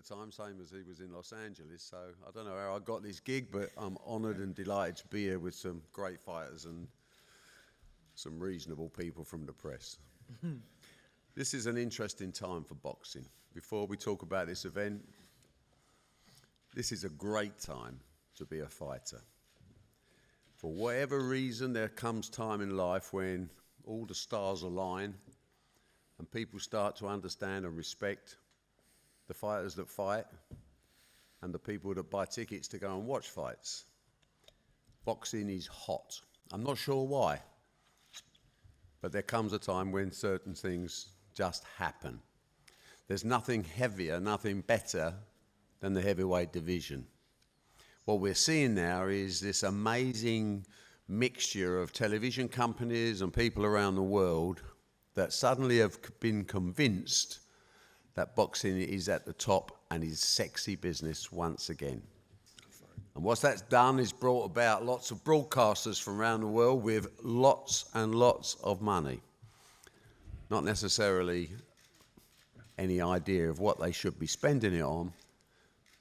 time, same as he was in Los Angeles. So I don't know how I got this gig, but I'm honoured and delighted to be here with some great fighters and some reasonable people from the press. This is an interesting time for boxing. Before we talk about this event, this is a great time to be a fighter. For whatever reason, there comes time in life when all the stars align and people start to understand and respect the fighters that fight and the people that buy tickets to go and watch fights. Boxing is hot. I'm not sure why, but there comes a time when certain things just happen. There's nothing heavier, nothing better than the heavyweight division. What we're seeing now is this amazing mixture of television companies and people around the world that suddenly have been convinced that boxing is at the top and is sexy business once again. And what that's done is brought about lots of broadcasters from around the world with lots and lots of money. Not necessarily any idea of what they should be spending it on,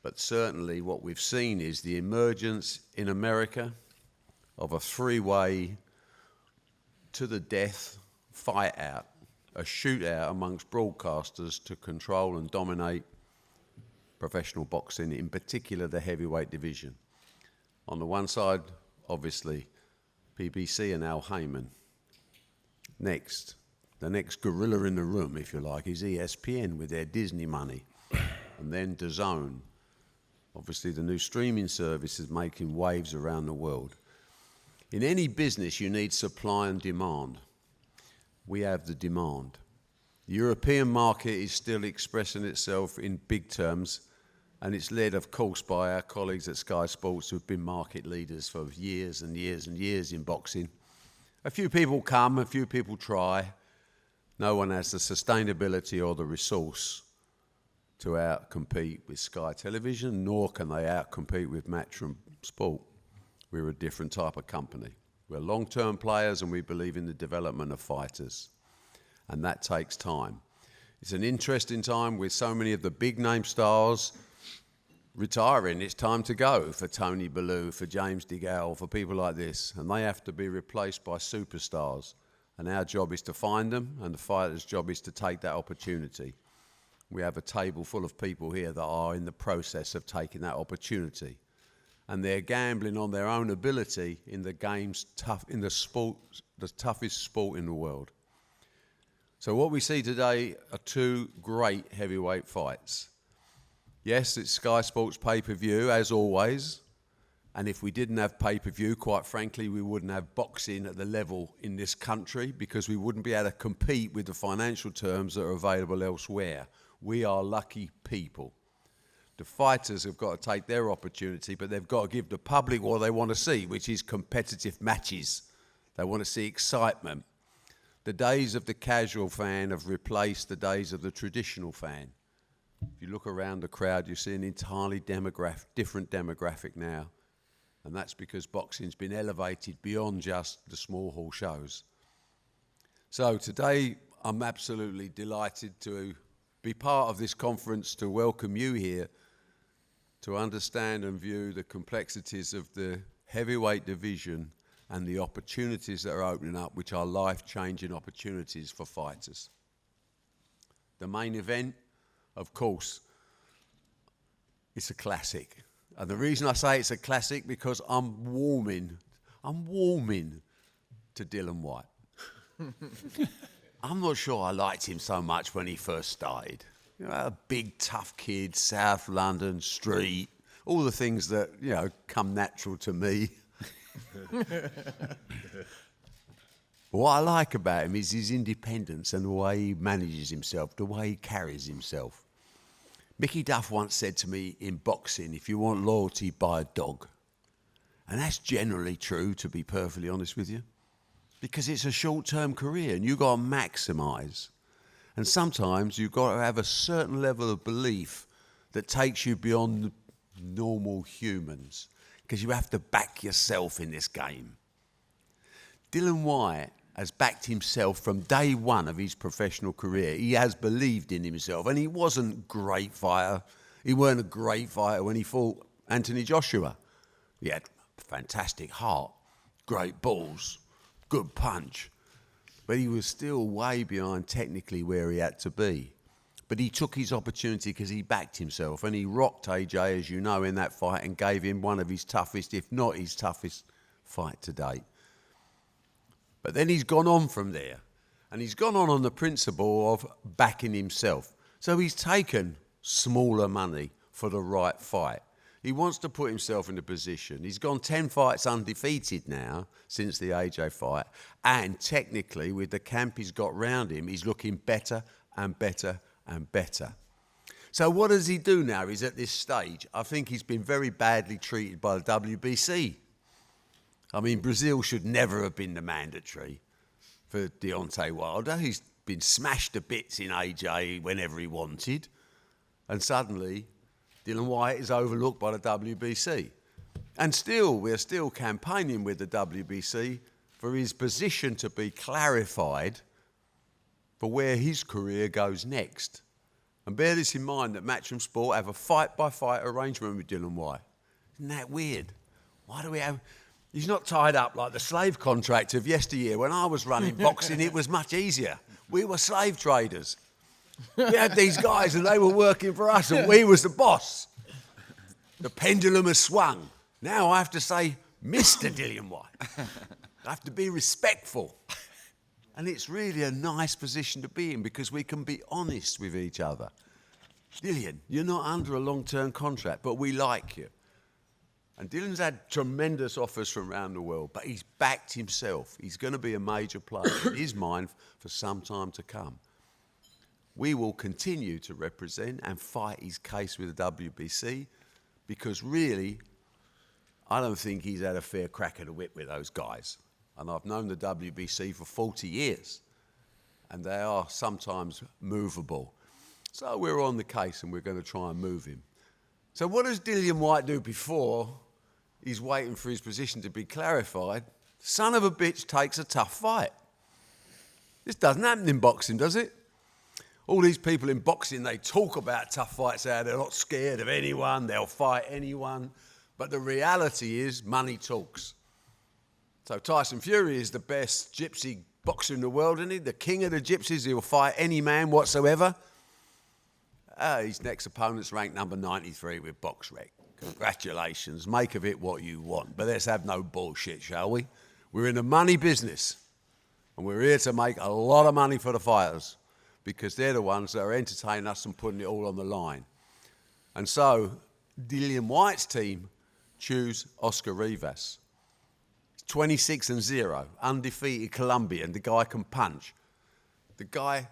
but certainly what we've seen is the emergence in America of a three-way to the death fight out, a shootout amongst broadcasters to control and dominate professional boxing, in particular the heavyweight division. On the one side, obviously, BBC and Al Heyman. Next, the next gorilla in the room, if you like, is ESPN with their Disney money. And then DAZN. Obviously, the new streaming service is making waves around the world. In any business, you need supply and demand. We have the demand. The European market is still expressing itself in big terms, and it's led, of course, by our colleagues at Sky Sports who've been market leaders for years and years and years in boxing. A few people come, a few people try. No one has the sustainability or the resource to outcompete with Sky Television, nor can they outcompete with Matchroom Sport. We're a different type of company. We're long-term players and we believe in the development of fighters. And that takes time. It's an interesting time with so many of the big-name stars retiring. It's time to go for Tony Bellew, for James DeGale, for people like this. And they have to be replaced by superstars. And our job is to find them, and the fighter's job is to take that opportunity. We have a table full of people here that are in the process of taking that opportunity. And they're gambling on their own ability in the game's the toughest sport in the world. So what we see today are two great heavyweight fights. Yes, it's Sky Sports pay-per-view, as always. And if we didn't have pay-per-view, quite frankly, we wouldn't have boxing at the level in this country because we wouldn't be able to compete with the financial terms that are available elsewhere. We are lucky people. The fighters have got to take their opportunity, but they've got to give the public what they want to see, which is competitive matches. They want to see excitement. The days of the casual fan have replaced the days of the traditional fan. If you look around the crowd, you see an entirely different demographic now. And that's because boxing's been elevated beyond just the small hall shows. So today, I'm absolutely delighted to be part of this conference, to welcome you here, to understand and view the complexities of the heavyweight division and the opportunities that are opening up, which are life-changing opportunities for fighters. The main event, of course, it's a classic. And the reason I say it's a classic because I'm warming to Dillian Whyte. I'm not sure I liked him so much when he first started. You know, a big, tough kid, South London, street, all the things that, you know, come natural to me. What I like about him is his independence and the way he manages himself, the way he carries himself. Mickey Duff once said to me, in boxing, if you want loyalty, buy a dog. And that's generally true, to be perfectly honest with you, because it's a short-term career and you've got to maximise. And sometimes you've got to have a certain level of belief that takes you beyond normal humans, because you have to back yourself in this game. Dillian Whyte has backed himself from day one of his professional career. He has believed in himself, and he wasn't a great fighter. He weren't a great fighter when he fought Anthony Joshua. He had fantastic heart, great balls, good punch. But he was still way behind technically where he had to be. But he took his opportunity because he backed himself, and he rocked AJ, as you know, in that fight and gave him one of his toughest, if not his toughest, fight to date. But then he's gone on from there, and he's gone on the principle of backing himself. So he's taken smaller money for the right fight. He wants to put himself in a position. He's gone 10 fights undefeated now since the AJ fight, and technically, with the camp he's got round him, he's looking better and better and better. So what does he do now? He's at this stage. I think he's been very badly treated by the WBC. I mean, Brazil should never have been the mandatory for Deontay Wilder. He's been smashed to bits in AJ whenever he wanted. And suddenly, Dillian Whyte is overlooked by the WBC. And still, we're still campaigning with the WBC for his position to be clarified for where his career goes next. And bear this in mind that Matchroom Sport have a fight-by-fight arrangement with Dillian Whyte. Isn't that weird? Why do we have... He's not tied up like the slave contract of yesteryear. When I was running boxing, it was much easier. We were slave traders. We had these guys and they were working for us and we was the boss. The pendulum has swung. Now I have to say, Mr. Dillian Whyte. I have to be respectful. And it's really a nice position to be in because we can be honest with each other. Dillian, you're not under a long-term contract, but we like you. And Dillian's had tremendous offers from around the world, but he's backed himself. He's going to be a major player in his mind for some time to come. We will continue to represent and fight his case with the WBC because really, I don't think he's had a fair crack at the whip with those guys. And I've known the WBC for 40 years, and they are sometimes movable. So we're on the case and we're going to try and move him. So what does Dillian Whyte do before he's waiting for his position to be clarified? Son of a bitch takes a tough fight. This doesn't happen in boxing, does it? All these people in boxing, they talk about tough fights, how they're not scared of anyone, they'll fight anyone. But the reality is money talks. So Tyson Fury is the best gypsy boxer in the world, isn't he? The king of the gypsies. He'll fight any man whatsoever. His next opponent's ranked number 93 with BoxRec. Congratulations. Make of it what you want. But let's have no bullshit, shall we? We're in the money business. And we're here to make a lot of money for the fighters because they're the ones that are entertaining us and putting it all on the line. And so Dillian Whyte's team choose Oscar Rivas. 26-0, undefeated Colombian. The guy can punch. The guy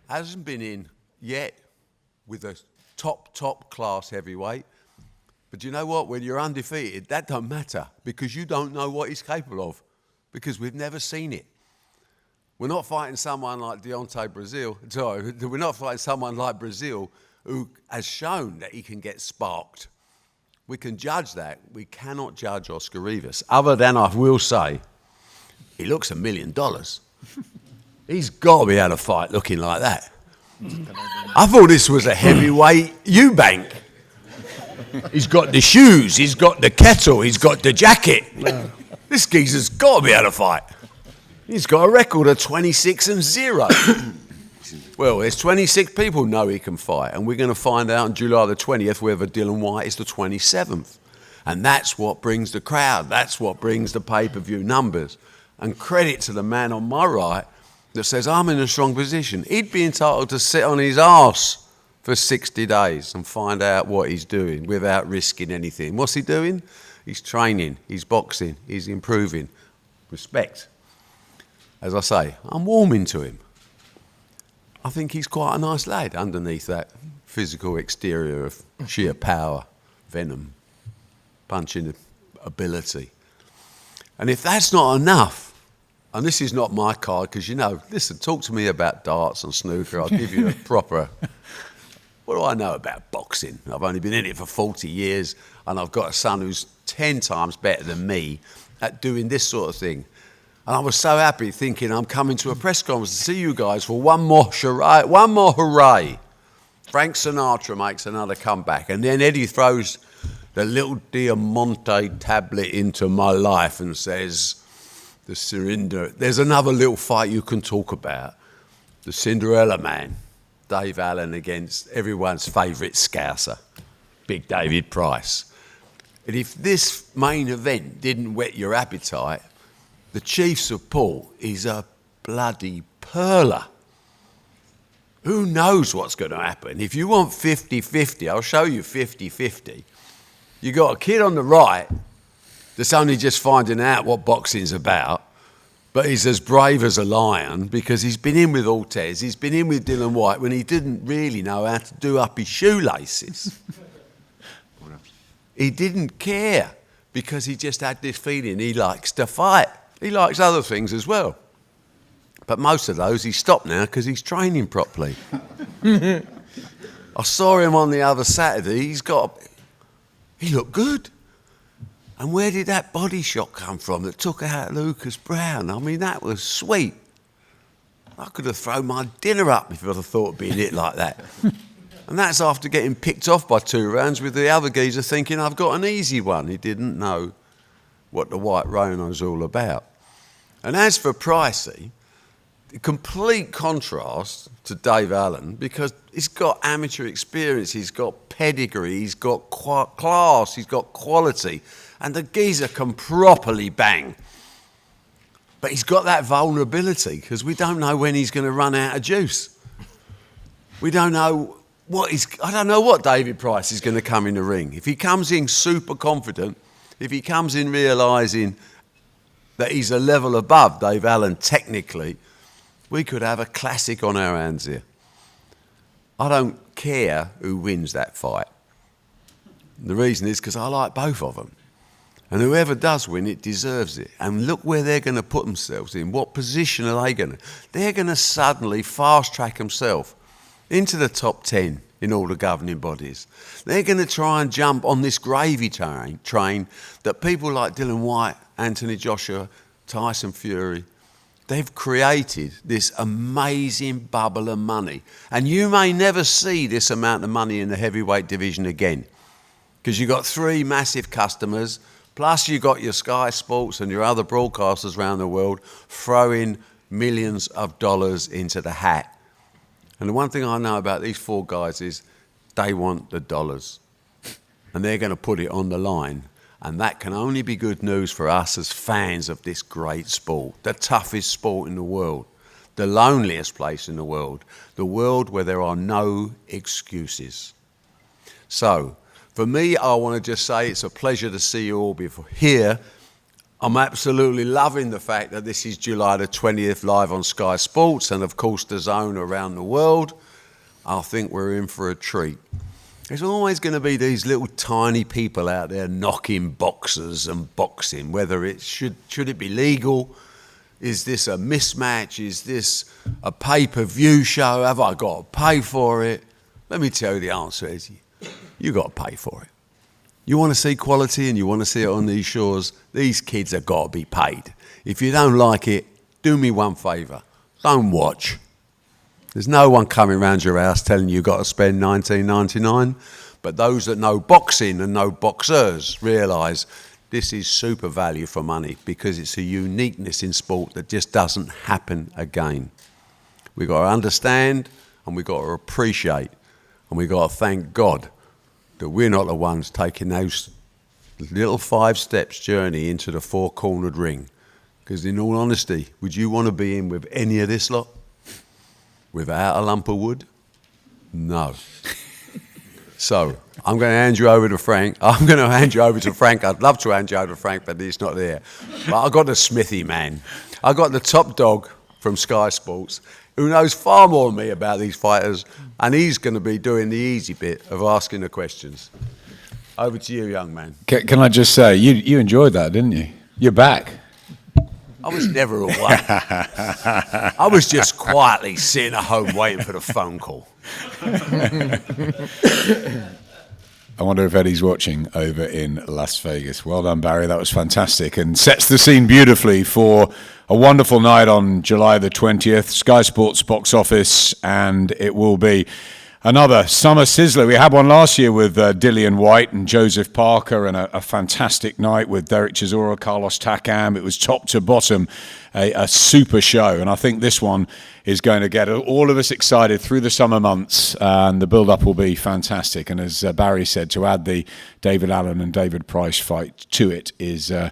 hasn't been in yet with a top class heavyweight. But you know what? When you're undefeated, that don't matter because you don't know what he's capable of because we've never seen it. We're not fighting someone like we're not fighting someone like Brazil who has shown that he can get sparked. We can judge that. We cannot judge Oscar Rivas. Other than I will say, he looks $1 million. He's got to be able to fight looking like that. I thought this was a heavyweight Eubank. He's got the shoes, he's got the kettle, he's got the jacket. This geezer's got to be able to fight. He's got a record of 26-0. Well, there's 26 people know he can fight, and we're going to find out on July the 20th whether Dillian Whyte is the 27th. And that's what brings the crowd. That's what brings the pay-per-view numbers. And credit to the man on my right that says, I'm in a strong position. He'd be entitled to sit on his arse for 60 days and find out what he's doing without risking anything. What's he doing? He's training, he's boxing, he's improving. Respect. As I say, I'm warming to him. I think he's quite a nice lad underneath that physical exterior of sheer power, venom, punching ability. And if that's not enough, and this is not my card, because, you know, listen, talk to me about darts and snooker. I'll give you a proper... What do I know about boxing? I've only been in it for 40 years, and I've got a son who's 10 times better than me at doing this sort of thing. And I was so happy thinking I'm coming to a press conference to see you guys for one more hooray Frank Sinatra makes another comeback, and then Eddie throws the little Diamante tablet into my life and says, the Cylinder, there's another little fight you can talk about. The Cinderella Man, Dave Allan against everyone's favourite Scouser, Big David Price. And if this main event didn't whet your appetite, the Chief Support is a bloody perler. Who knows what's going to happen? If you want 50-50, I'll show you 50-50. You got a kid on the right that's only just finding out what boxing's about, but he's as brave as a lion because he's been in with Ortez, he's been in with Dillian Whyte when he didn't really know how to do up his shoelaces. He didn't care because he just had this feeling he likes to fight. He likes other things as well. But most of those he's stopped now because he's training properly. I saw him on the other Saturday. He looked good. And where did that body shot come from that took out Lucas Brown? I mean, that was sweet. I could have thrown my dinner up if I'd have thought of being hit like that. And that's after getting picked off by 2 rounds with the other geezer thinking I've got an easy one. He didn't know what the White Rhino was all about. And as for Pricey, complete contrast to Dave Allan because he's got amateur experience, he's got pedigree, he's got class, he's got quality, and the geezer can properly bang. But he's got that vulnerability because we don't know when he's going to run out of juice. We don't know I don't know what David Price is going to come in the ring. If he comes in super confident, if he comes in realising that he's a level above Dave Allan technically, we could have a classic on our hands here. I don't care who wins that fight. The reason is because I like both of them. And whoever does win it deserves it. And look where they're going to put themselves in. What position are they going to? They're going to suddenly fast-track themselves into the top 10 in all the governing bodies. They're going to try and jump on this gravy train that people like Dillian Whyte, Anthony Joshua, Tyson Fury, they've created this amazing bubble of money. And you may never see this amount of money in the heavyweight division again because you've got 3 massive customers, plus you've got your Sky Sports and your other broadcasters around the world throwing millions of dollars into the hat. And the one thing I know about these 4 guys is they want the dollars. And they're going to put it on the line. And that can only be good news for us as fans of this great sport, the toughest sport in the world, the loneliest place in the world where there are no excuses. So, for me, I want to just say it's a pleasure to see you all here. I'm absolutely loving the fact that this is July the 20th live on Sky Sports and, of course, the Zone around the world. I think we're in for a treat. There's always going to be these little tiny people out there knocking boxers and boxing, whether it should it be legal? Is this a mismatch? Is this a pay-per-view show? Have I got to pay for it? Let me tell you the answer is you got to pay for it. You want to see quality and you want to see it on these shores, these kids have got to be paid. If you don't like it, do me one favour. Don't watch. There's no one coming around your house telling you you've got to spend $19.99. But those that know boxing and know boxers realise this is super value for money because it's a uniqueness in sport that just doesn't happen again. We've got to understand and we've got to appreciate and we've got to thank God that we're not the ones taking those little 5 steps journey into the 4-cornered ring. Because in all honesty, would you want to be in with any of this lot? Without a lump of wood? No. So, I'm going to hand you over to Frank. I'd love to hand you over to Frank, but he's not there. But I got the Smithy man. I got the top dog from Sky Sports, who knows far more than me about these fighters, and he's going to be doing the easy bit of asking the questions. Over to you, young man. Can I just say, you enjoyed that, didn't you? You're back. I was never away. I was just quietly sitting at home waiting for the phone call. I wonder if Eddie's watching over in Las Vegas. Well done, Barry. That was fantastic and sets the scene beautifully for a wonderful night on July the 20th, Sky Sports box office, and it will be Another summer sizzler. We had one last year with Dillian Whyte and Joseph Parker, and a fantastic night with Derek Chisora, Carlos Takam. It was top to bottom, a super show. And I think this one is going to get all of us excited through the summer months, and the build-up will be fantastic. And as Barry said, to add the David Allan and David Price fight to it is a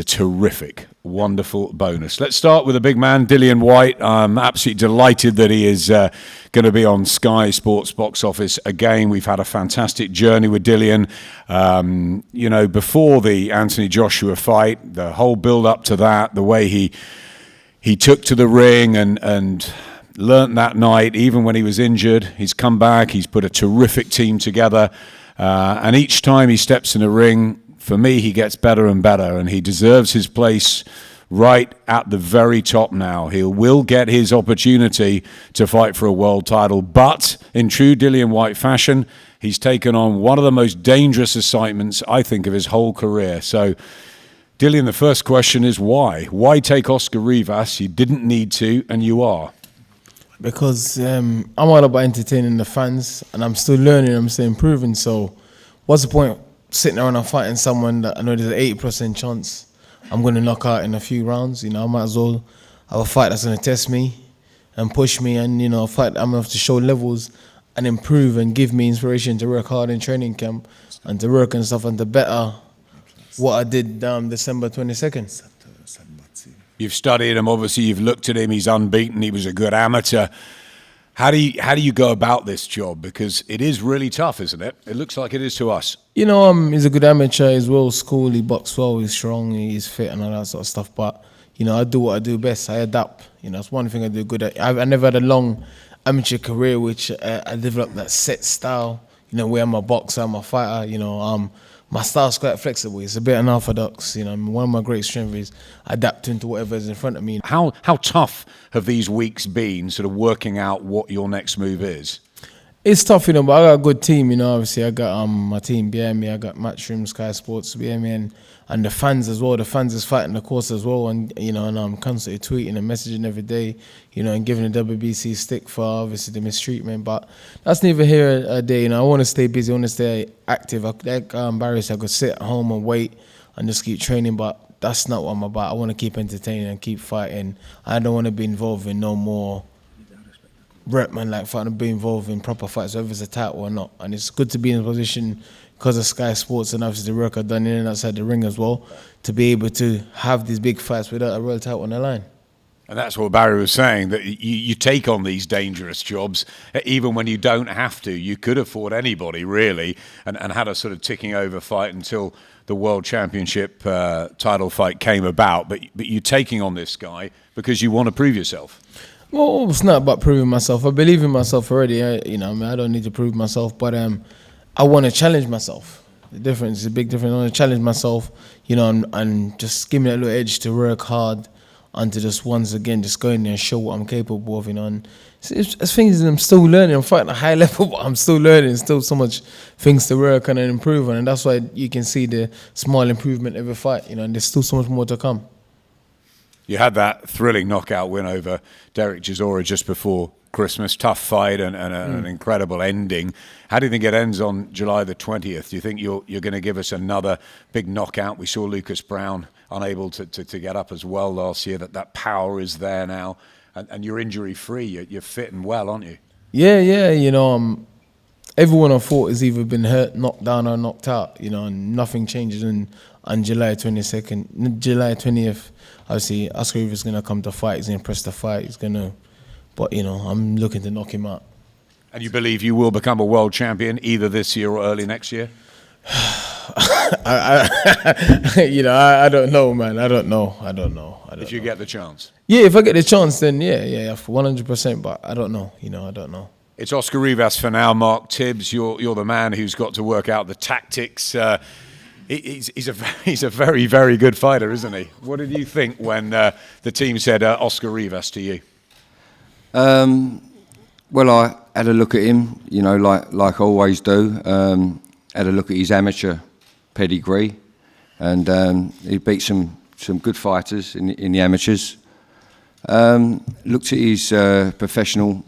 terrific, wonderful bonus. Let's start with the big man, Dillian Whyte. I'm absolutely delighted that he is going to be on Sky Sports box office again. We've had a fantastic journey with Dillian. Before the Anthony Joshua fight, the whole build-up to that, the way he took to the ring and learnt that night, even when he was injured. He's come back, he's put a terrific team together, and each time he steps in the ring, for me, he gets better and better, and he deserves his place right at the very top now. He will get his opportunity to fight for a world title, but in true Dillian Whyte fashion, he's taken on one of the most dangerous assignments, I think, of his whole career. So, Dillian, the first question is why? Why take Oscar Rivas? You didn't need to, and you are. Because I'm all about entertaining the fans, and I'm still learning, I'm still improving, so what's the point sitting around and fighting someone that I know there's an 80% chance I'm going to knock out in a few rounds? I might as well have a fight that's going to test me and push me, and a fight I'm going to have to show levels and improve and give me inspiration to work hard in training camp and to work and stuff and to better what I did December 22nd. You've studied him, obviously you've looked at him, he's unbeaten, he was a good amateur. How do you go about this job? Because it is really tough, isn't it? It looks like it is to us. He's a good amateur, he's well schooled, he boxes well, he's strong, he's fit and all that sort of stuff. But, I do what I do best, I adapt. That's one thing I do good at. I never had a long amateur career, which I developed that set style, where I'm a boxer, I'm a fighter, my style's quite flexible. It's a bit unorthodox. One of my great strengths is adapting to whatever's in front of me. How tough have these weeks been, sort of working out what your next move is? It's tough, but I got a good team. Obviously I got my team behind me. I got Matchroom, Sky Sports behind me, and the fans as well. The fans is fighting the course as well, and and I'm constantly tweeting and messaging every day, and giving the WBC stick for obviously the mistreatment. But that's neither here or there. I want to stay busy. I want to stay active. Like Barry said, I could sit at home and wait and just keep training, but that's not what I'm about. I want to keep entertaining and keep fighting. I don't want to be involved in no more Bretman like fighting, be involved in proper fights, whether it's a title or not. And it's good to be in a position because of Sky Sports and obviously the work I've done in and outside the ring as well, to be able to have these big fights without a real title on the line. And that's what Barry was saying, that you take on these dangerous jobs even when you don't have to. You could have fought anybody, really, and had a sort of ticking over fight until the World Championship title fight came about. But you're taking on this guy because you want to prove yourself. Well, it's not about proving myself. I believe in myself already. I don't need to prove myself, but I want to challenge myself. The difference is a big difference. I want to challenge myself, and just give me that little edge to work hard and to just once again just go in there and show what I'm capable of. And it's things I'm still learning. I'm fighting at a high level, but I'm still learning. Still so much things to work on and improve on, and that's why you can see the small improvement every fight. And there's still so much more to come. You had that thrilling knockout win over Derek Chisora just before Christmas. Tough fight and an incredible ending. How do you think it ends on July the 20th? Do you think you're going to give us another big knockout? We saw Lucas Brown unable to get up as well last year. That power is there now, and you're injury-free. You're fit and well, aren't you? Yeah. Everyone I fought has either been hurt, knocked down, or knocked out. And nothing changes on July 22nd, July 20th. Obviously, Oscar Rivas is going to come to fight. He's going to press the fight. But I'm looking to knock him out. And you believe you will become a world champion either this year or early next year? I don't know, man. I don't know. If you get the chance? Yeah, if I get the chance, then yeah, 100%. But I don't know. I don't know. It's Oscar Rivas for now. Mark Tibbs, you're the man who's got to work out the tactics. He's a very, very good fighter, isn't he? What did you think when the team said Oscar Rivas to you? Well, I had a look at him, like I always do. Had a look at his amateur pedigree, and he beat some good fighters in the amateurs. Looked at his professional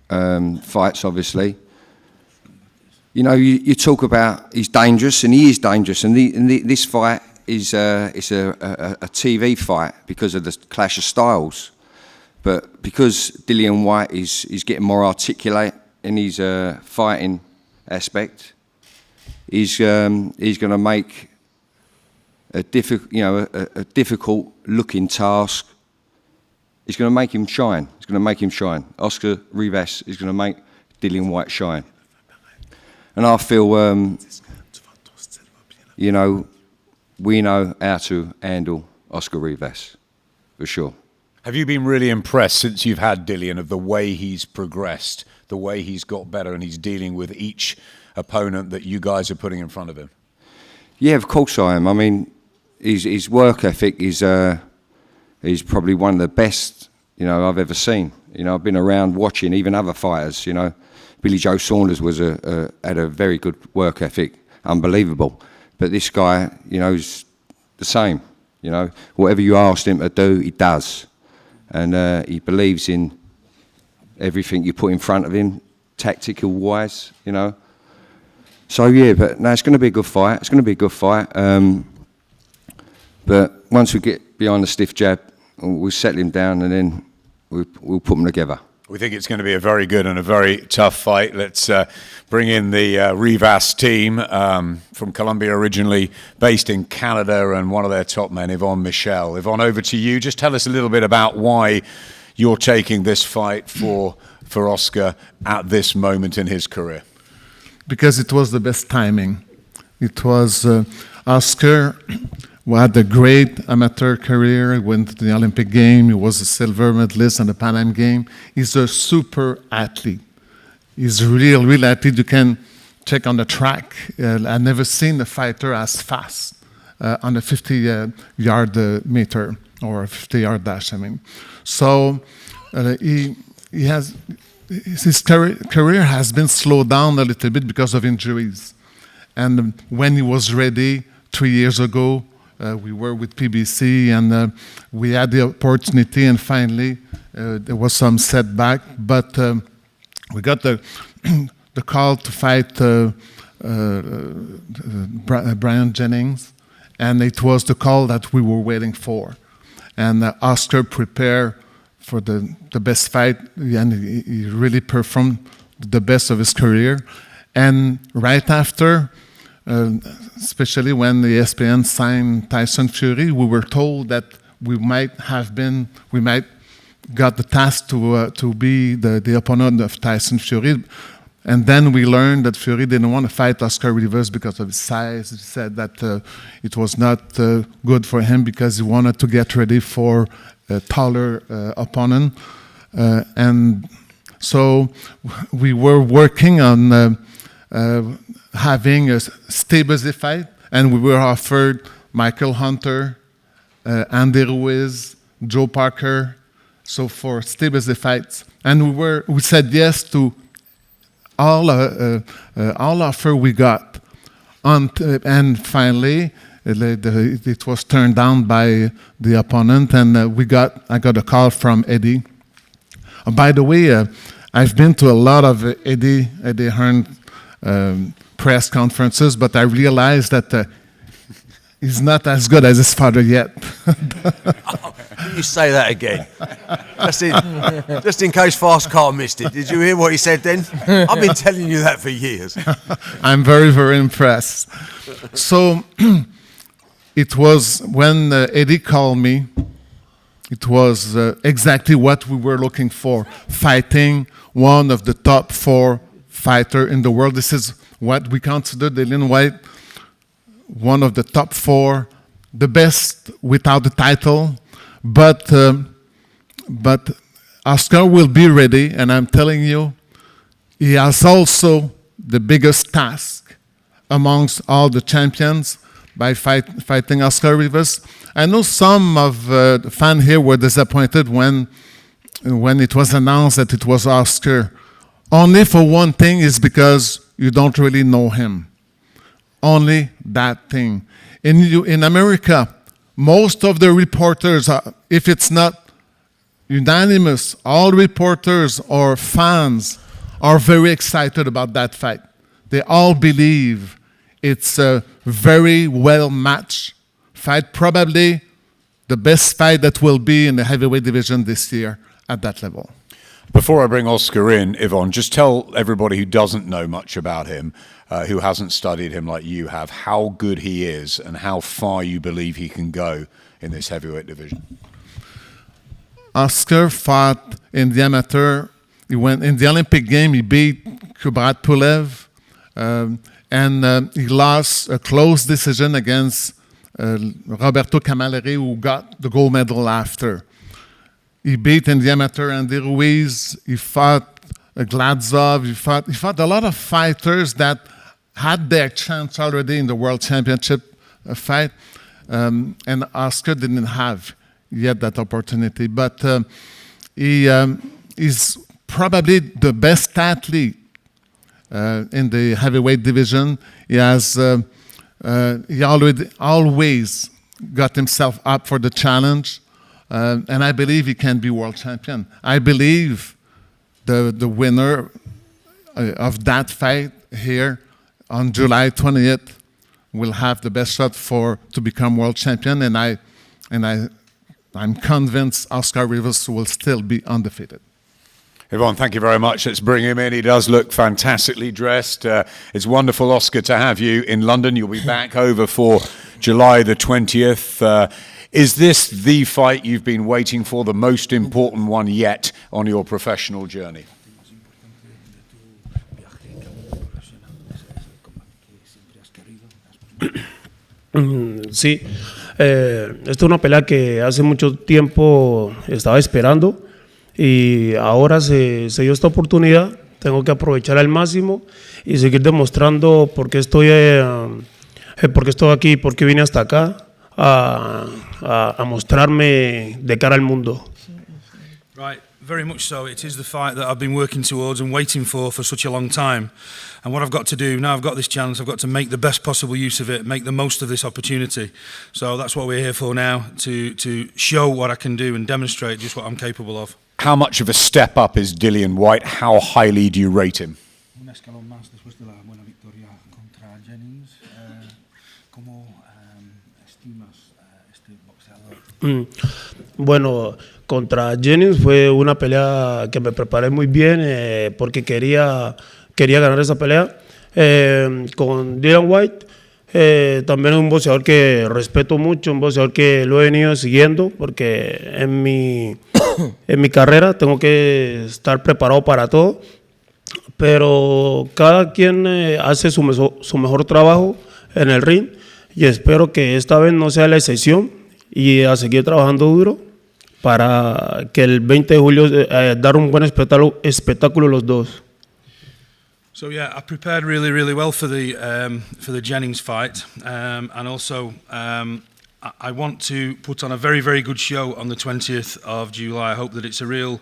fights, obviously. You know, you talk about he's dangerous, and he is dangerous. And this fight is it's a TV fight because of the clash of styles. But because Dillian Whyte is getting more articulate in his fighting aspect, he's going to make a difficult looking task. He's going to make him shine. He's going to make him shine. Oscar Rivas is going to make Dillian Whyte shine. And I feel, you know, we know how to handle Oscar Rivas, for sure. Have you been really impressed since you've had Dillian of the way he's progressed, the way he's got better and he's dealing with each opponent that you guys are putting in front of him? Yeah, of course I am. I mean, his work ethic is probably one of the best, you know, I've ever seen. You know, I've been around watching even other fighters. You know, Billy Joe Saunders had a very good work ethic, unbelievable. But this guy, you know, is the same. You know, whatever you asked him to do, he does, and he believes in everything you put in front of him, tactical wise. You know. So yeah, but no, it's going to be a good fight. It's going to be a good fight. But once we get behind the stiff jab, we'll settle him down, and then we'll put them together. We think it's going to be a very good and a very tough fight. Let's bring in the Rivas team from Colombia, originally based in Canada, and one of their top men, Yvonne Michel. Yvonne, over to you. Just tell us a little bit about why you're taking this fight for Oscar at this moment in his career. Because it was the best timing. It was Oscar who had a great amateur career. He went to the Olympic game. He was a silver medalist in the Pan Am game. He's a super athlete. He's a real athlete. You can check on the track. I've never seen a fighter as fast on a 50-yard meter or a 50-yard dash, I mean. So he has... His career has been slowed down a little bit because of injuries. And when he was ready 3 years ago, we were with PBC, and we had the opportunity, and finally there was some setback. But we got the call to fight Brian Jennings, and it was the call that we were waiting for. And Oscar prepared for the best fight, and he really performed the best of his career. And right after, especially when the ESPN signed Tyson Fury, we were told that we might got the task to be the opponent of Tyson Fury. And then we learned that Fury didn't want to fight Oscar Rivas because of his size. He said that it was not good for him because he wanted to get ready for a taller opponent. And so we were working on having a stable fight, and we were offered Michael Hunter, Andy Ruiz, Joe Parker, so for stable fights. And we said yes to all offer we got. And finally, it was turned down by the opponent, and I got a call from Eddie. By the way, I've been to a lot of Eddie Hearn press conferences, but I realized that he's not as good as his father yet. You say that again. Just in case Fast Car missed it. Did you hear what he said then? I've been telling you that for years. I'm very, very impressed. So it was when Eddie called me, it was exactly what we were looking for, fighting one of the top 4 fighters in the world. This is what we consider Dillian Whyte, one of the top 4, the best without the title. But Oscar will be ready, and I'm telling you, he has also the biggest task amongst all the champions by fighting Oscar Rivas. I know some of the fans here were disappointed when it was announced that it was Oscar. Only for one thing, is because you don't really know him. Only that thing. In America, most of the reporters, if it's not unanimous, all reporters or fans are very excited about that fight. They all believe it's a very well-matched fight, probably the best fight that will be in the heavyweight division this year at that level. Before I bring Oscar in, Yvonne, just tell everybody who doesn't know much about him, who hasn't studied him like you have, how good he is and how far you believe he can go in this heavyweight division. Oscar fought in the amateur. He went in the Olympic game. He beat Kubrat Pulev, and he lost a close decision against Roberto Camilleri, who got the gold medal after. He beat in the amateur Andy Ruiz. He fought Gladzov. He fought a lot of fighters that had their chance already in the World Championship fight, and Oscar didn't have yet that opportunity. But he's probably the best athlete in the heavyweight division. He always got himself up for the challenge, and I believe he can be world champion. I believe the winner of that fight here on July 20th will have the best shot to become world champion, and I'm convinced Oscar Rivas will still be undefeated. Yvonne, thank you very much. Let's bring him in. He does look fantastically dressed. It's wonderful, Oscar, to have you in London. You'll be back over for July the 20th. Is this the fight you've been waiting for, the most important one yet on your professional journey? Sí, esta es una pelea que hace mucho tiempo estaba esperando y ahora se dio esta oportunidad. Tengo que aprovechar al máximo y seguir demostrando por qué estoy aquí, por qué vine hasta acá a mostrarme de cara al mundo. Right, very much so. It is the fight that I've been working towards and waiting for such a long time. And what I've got to do, now I've got this chance, I've got to make the best possible use of it, make the most of this opportunity. So that's what we're here for now, to show what I can do and demonstrate just what I'm capable of. How much of a step up is Dillian Whyte? How highly do you rate him? Un escalón más después de la buena victoria contra Jennings. ¿Cómo estimas este boxeador? Bueno, contra Jennings fue una pelea que me preparé muy bien porque quería ganar esa pelea. Con Dillian Whyte, también es un boxeador que respeto mucho, un boxeador que lo he venido siguiendo porque en mi carrera tengo que estar preparado para todo, pero cada quien hace su mejor trabajo en el ring y espero que esta vez no sea la excepción y a seguir trabajando duro para que el 20 de julio dar un buen espectáculo los dos. So yeah, I prepared really, really well for the Jennings fight, and also I want to put on a very, very good show on the 20th of July. I hope that it's a real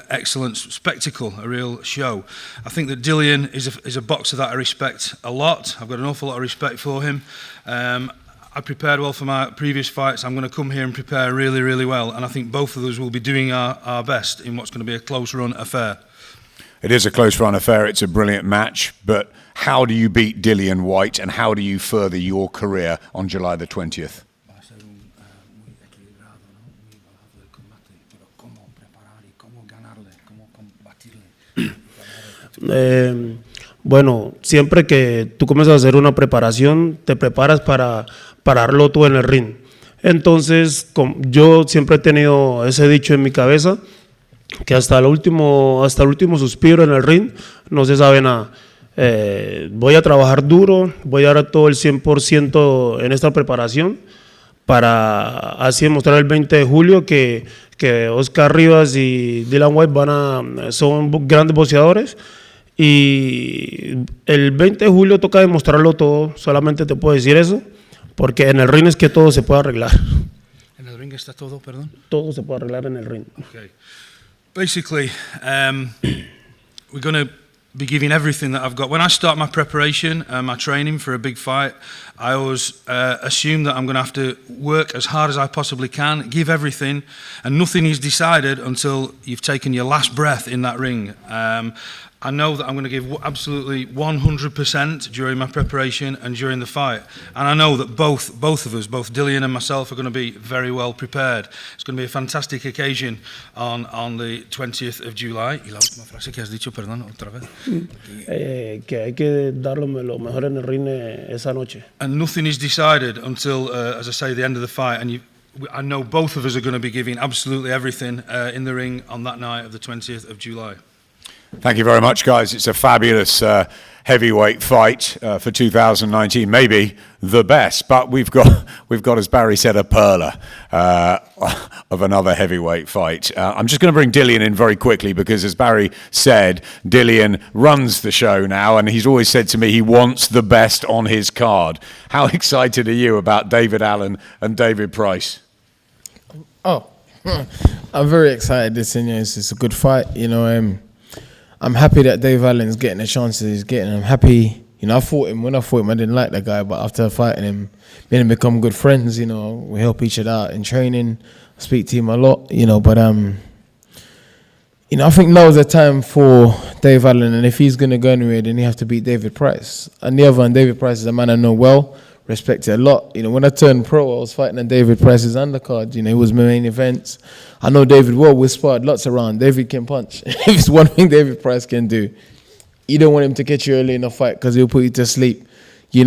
excellent spectacle, a real show. I think that Dillian is a boxer that I respect a lot. I've got an awful lot of respect for him. I prepared well for my previous fights. I'm going to come here and prepare really, really well, and I think both of us will be doing our best in what's going to be a close-run affair. It is a close-run affair. It's a brilliant match. But how do you beat Dillian Whyte and how do you further your career on July the 20th? Va a ser muy equilibrado, ¿no? Muy bajo el combate, pero cómo preparar y cómo ganarle, cómo combatirle. Bueno, siempre que tú comienzas a hacer una preparación, te preparas para darlo todo en el ring. Entonces, yo siempre he tenido ese dicho en mi cabeza, que hasta el último suspiro en el ring no se sabe nada. Voy a trabajar duro, voy a dar todo el 100% en esta preparación para así demostrar el 20 de julio que Oscar Rivas y Dillian Whyte son grandes boxeadores y el 20 de julio toca demostrarlo todo, solamente te puedo decir eso, porque en el ring es que todo se puede arreglar. En el ring está todo, perdón? Todo se puede arreglar en el ring. Okay. Basically, we're going to be giving everything that I've got. When I start my preparation, my training for a big fight, I always assume that I'm going to have to work as hard as I possibly can, give everything, and nothing is decided until you've taken your last breath in that ring. I know that I'm going to give absolutely 100% during my preparation and during the fight. And I know that both of us, both Dillian and myself, are going to be very well prepared. It's going to be a fantastic occasion on the 20th of July. Y la última frase que has dicho, perdón, otra vez. Que hay que dar lo mejor en el ring esa noche. And nothing is decided until, as I say, the end of the fight. And I know both of us are going to be giving absolutely everything in the ring on that night of the 20th of July. Thank you very much, guys. It's a fabulous heavyweight fight for 2019, maybe the best. But we've got, as Barry said, a perler of another heavyweight fight. I'm just going to bring Dillian in very quickly because, as Barry said, Dillian runs the show now, and he's always said to me he wants the best on his card. How excited are you about David Allan and David Price? Oh, I'm very excited. It's a good fight. I'm happy that Dave Allen's getting the chances he's getting. I'm happy, when I fought him, I didn't like the guy, but after fighting him, me and him become good friends, we help each other out in training, I speak to him a lot, but I think now's the time for Dave Allen, and if he's going to go anywhere, then he have to beat David Price. And the other one, David Price is a man I know well, respect it a lot. When I turned pro, I was fighting on David Price's undercard. He was my main events. I know David well. We sparred lots around. David can punch. If it's one thing David Price can do, you don't want him to catch you early in a fight because he'll put you to sleep. I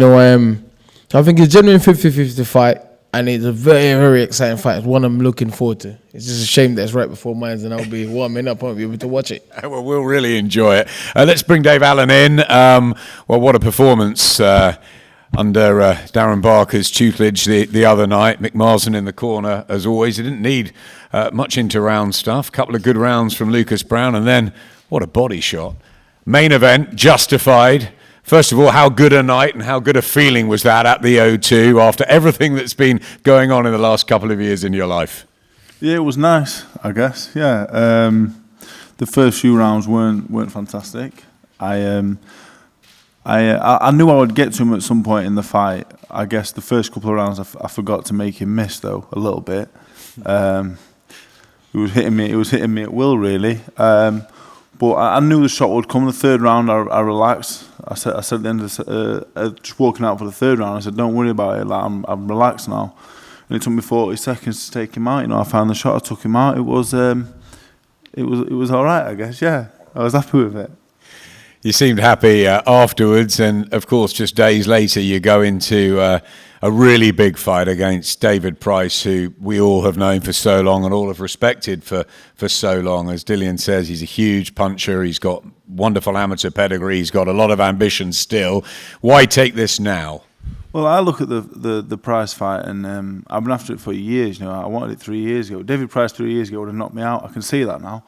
think it's a genuine 50-50 fight, and it's a very, very exciting fight. It's one I'm looking forward to. It's just a shame that it's right before mine, and I'll be warming up. I won't be able to watch it. Well, we'll really enjoy it. Let's bring Dave Allan in. Well, what a performance under Darren Barker's tutelage the other night. Mick Marsden in the corner, as always. He didn't need much into-round stuff. A couple of good rounds from Lucas Brown, and then what a body shot. Main event, justified. First of all, how good a night and how good a feeling was that at the O2 after everything that's been going on in the last couple of years in your life? Yeah, it was nice, I guess. Yeah, the first few rounds weren't fantastic. I knew I would get to him at some point in the fight. I guess the first couple of rounds I forgot to make him miss though a little bit. It was hitting me at will really. But I knew the shot would come. The third round I relaxed. I said at the end of just walking out for the third round, I said, "Don't worry about it. Like I'm relaxed now." And it took me 40 seconds to take him out. I found the shot. I took him out. It was all right, I guess. Yeah, I was happy with it. You seemed happy afterwards, and of course, just days later, you go into a really big fight against David Price, who we all have known for so long and all have respected for so long. As Dillian says, he's a huge puncher. He's got wonderful amateur pedigree. He's got a lot of ambition still. Why take this now? Well, I look at the Price fight, and I've been after it for years. I wanted it 3 years ago. David Price 3 years ago would have knocked me out. I can see that now.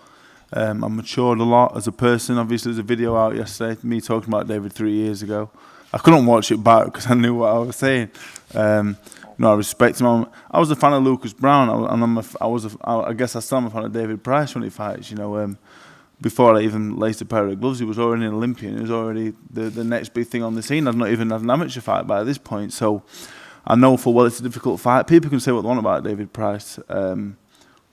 I matured a lot as a person. Obviously, there's a video out yesterday, me talking about David 3 years ago. I couldn't watch it back because I knew what I was saying. I respect him. I was a fan of Lucas Brown, I guess I still am a fan of David Price when he fights. Before I even laced a pair of gloves, he was already an Olympian. He was already the next big thing on the scene. I'd not even had an amateur fight by this point, so I know full well it's a difficult fight. People can say what they want about David Price.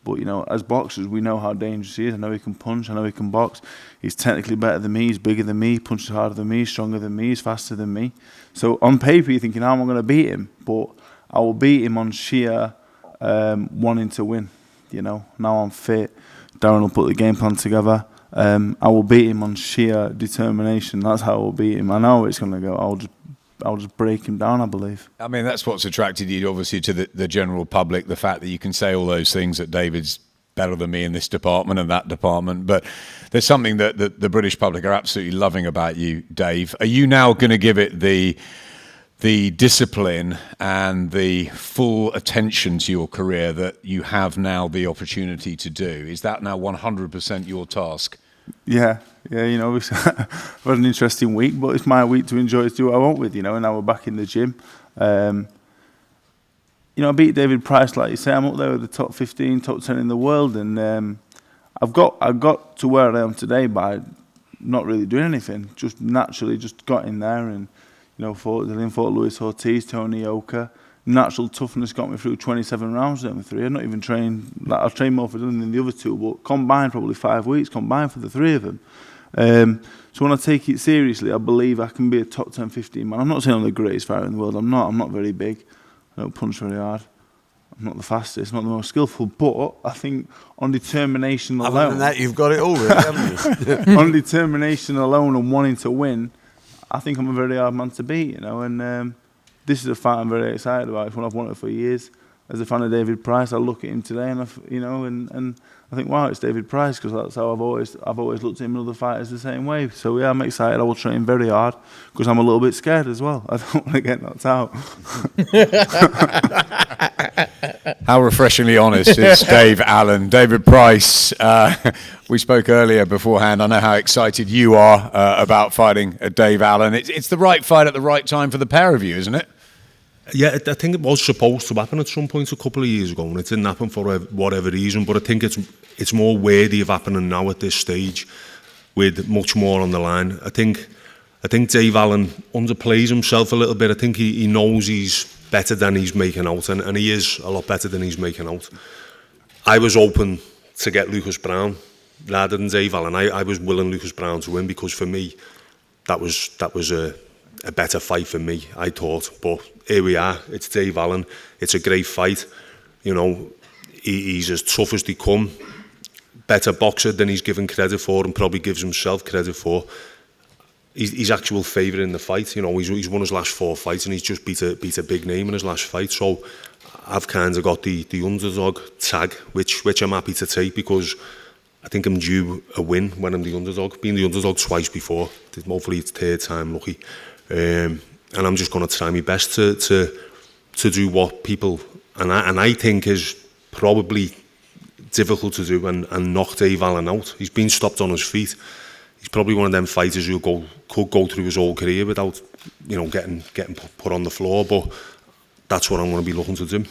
But, as boxers, we know how dangerous he is. I know he can punch. I know he can box. He's technically better than me. He's bigger than me. He punches harder than me. He's stronger than me. He's faster than me. So on paper, you're thinking, how am I going to beat him? But I will beat him on sheer wanting to win. Now I'm fit. Darren will put the game plan together. I will beat him on sheer determination. That's how I will beat him. I know how it's going to go. I'll just break him down, I believe. I mean, that's what's attracted you, obviously, to the general public, the fact that you can say all those things, that David's better than me in this department and that department. But there's something that the British public are absolutely loving about you, Dave. Are you now going to give it the discipline and the full attention to your career that you have now the opportunity to do? Is that now 100% your task? Yeah, obviously I've had an interesting week, but it's my week to enjoy, to do what I want with, and now we're back in the gym. I beat David Price, like you say. I'm up there with the top 15, top 10 in the world, and I got to where I am today by not really doing anything, just naturally just got in there and, you know, Dillian fought Luis Ortiz, Tony Yoka. Natural toughness got me through 27 rounds with them 3. I've not even trained, like, I've trained more for Dillian than the other 2, but combined probably 5 weeks, combined for the 3 of them. So when I take it seriously, I believe I can be a top 10, 15 man. I'm not saying I'm the greatest fighter in the world, I'm not very big, I don't punch very hard. I'm not the fastest, not the most skillful, but I think on determination alone... Other than that, you've got it all, really, haven't you? On determination alone and wanting to win, I think I'm a very hard man to beat, you know, and this is a fight I'm very excited about. It's one I've wanted for years. As a fan of David Price, I look at him today and, you know, and I think, wow, it's David Price, because that's how I've always looked at him and other fighters the same way. So, yeah, I'm excited. I will train very hard, because I'm a little bit scared as well. I don't want to get knocked out. How refreshingly honest is Dave Allan. David Price, we spoke earlier beforehand. I know how excited you are about fighting Dave Allan. It's the right fight at the right time for the pair of you, isn't it? Yeah, I think it was supposed to happen at some point a couple of years ago, and it didn't happen for whatever reason, but I think it's more worthy of happening now at this stage with much more on the line. I think Dave Allan underplays himself a little bit. I think he knows he's better than he's making out, and he is a lot better than he's making out. I was open to get Lucas Brown rather than Dave Allan. I was willing Lucas Brown to win, because for me that was a better fight for me, I thought. But here we are, it's Dave Allan. It's a great fight. You know, he's as tough as they come. Better boxer than he's given credit for, and probably gives himself credit for. He's actual favourite in the fight. You know, he's won his last 4 fights, and he's just beat a big name in his last fight. So I've kind of got the underdog tag, which I'm happy to take, because I think I'm due a win when I'm the underdog. Been the underdog twice before. Hopefully it's 3rd time lucky. And I'm just going to try my best to do what people and I think is probably difficult to do, and knock Dave Allan out. He's been stopped on his feet. He's probably one of them fighters who could go through his whole career without, you know, getting put on the floor. But that's what I'm going to be looking to do.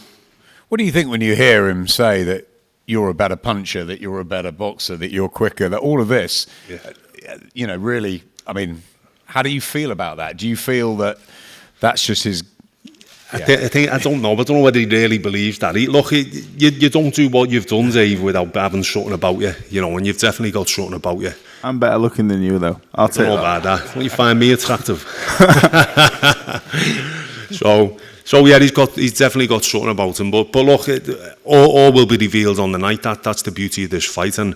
What do you think when you hear him say that you're a better puncher, that you're a better boxer, that you're quicker, that all of this, you know, really, I mean, how do you feel about that? Do you feel that that's just his... I don't know whether he really believes that. You don't do what you've done, Dave, without having something about you, you know, and you've definitely got something about you. I'm better looking than you, though. I'll tell you about that. Don't you find me attractive? So yeah, he's definitely got something about him. But look, all will be revealed on the night. That's the beauty of this fight. And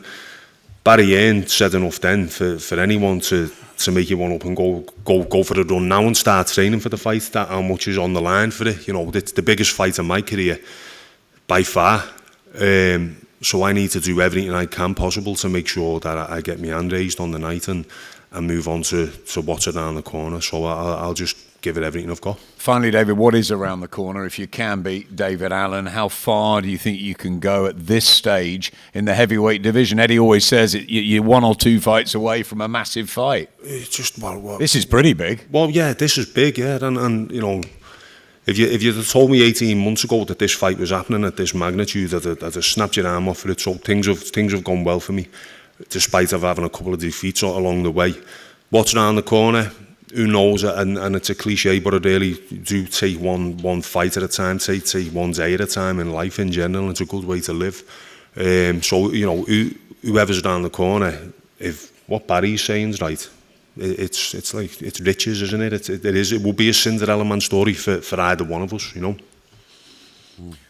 Barry Hearn said enough then for anyone to make you one up and go for the run now and start training for the fight. That how much is on the line for it. You know, it's the biggest fight in my career by far. So I need to do everything I can possible to make sure that I get my hand raised on the night and move on to what's around the corner. So I'll just give it everything I've got. Finally, David, what is around the corner? If you can beat David Allan, how far do you think you can go at this stage in the heavyweight division? Eddie always says you're 1 or 2 fights away from a massive fight. It's just, well, this is pretty big. Well, yeah, this is big, yeah. And you know, if you'd have told me 18 months ago that this fight was happening at this magnitude, I'd have snapped your arm off for it. So things have gone well for me, despite of having a couple of defeats along the way. What's around the corner? Who knows? And it's a cliche, but I really do take one fight at a time, take one day at a time in life in general. It's a good way to live. So, you know, whoever's around the corner, if what Barry's saying is right, it's like, it's riches, isn't it? It will be a Cinderella Man story for either one of us, you know.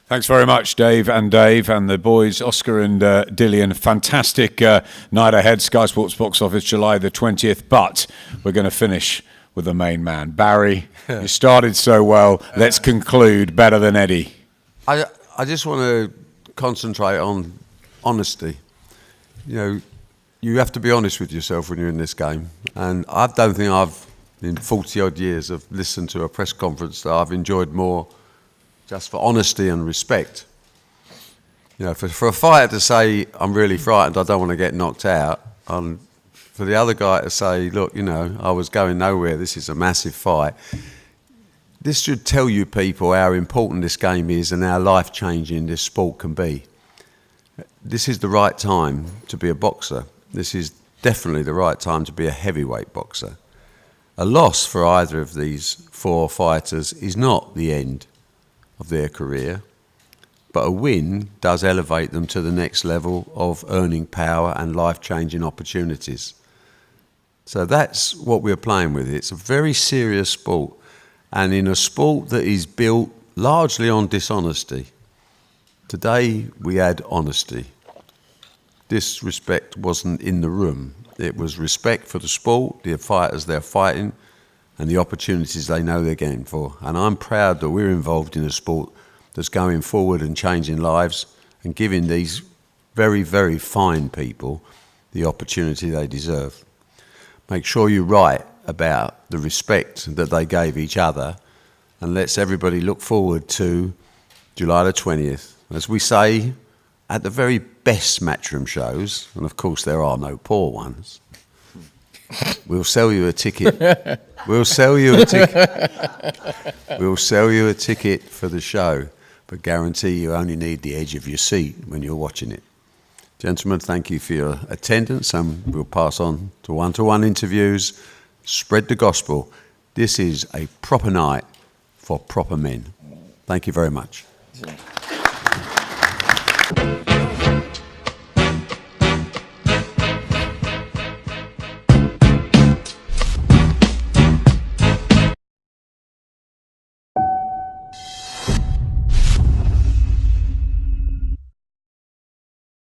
Thanks very much, Dave and the boys, Oscar and Dillian. Fantastic night ahead, Sky Sports Box Office, July the 20th. But we're going to finish with the main man. Barry, you started so well. Let's conclude better than Eddie. I just want to concentrate on honesty. You know, you have to be honest with yourself when you're in this game. And I don't think I've, in 40-odd years, have listened to a press conference that I've enjoyed more just for honesty and respect. You know, for a fighter to say, I'm really frightened, I don't want to get knocked out, and for the other guy to say, look, you know, I was going nowhere, this is a massive fight. This should tell you people how important this game is and how life-changing this sport can be. This is the right time to be a boxer. This is definitely the right time to be a heavyweight boxer. A loss for either of these 4 fighters is not the end of their career, but a win does elevate them to the next level of earning power and life-changing opportunities. So that's what we're playing with. It's a very serious sport, and in a sport that is built largely on dishonesty. Today we had honesty. Disrespect wasn't in the room. It was respect for the sport, the fighters they're fighting, and the opportunities they know they're getting for. And I'm proud that we're involved in a sport that's going forward and changing lives and giving these very, very fine people the opportunity they deserve. Make sure you write about the respect that they gave each other, and let's everybody look forward to July the 20th. As we say, at the very best Matchroom shows, and of course there are no poor ones, we'll sell you a ticket. We'll sell you a ticket. We'll sell you a ticket for the show, but guarantee you only need the edge of your seat when you're watching it. Gentlemen, thank you for your attendance, and we'll pass on to one-to-one interviews. Spread the gospel. This is a proper night for proper men. Thank you very much.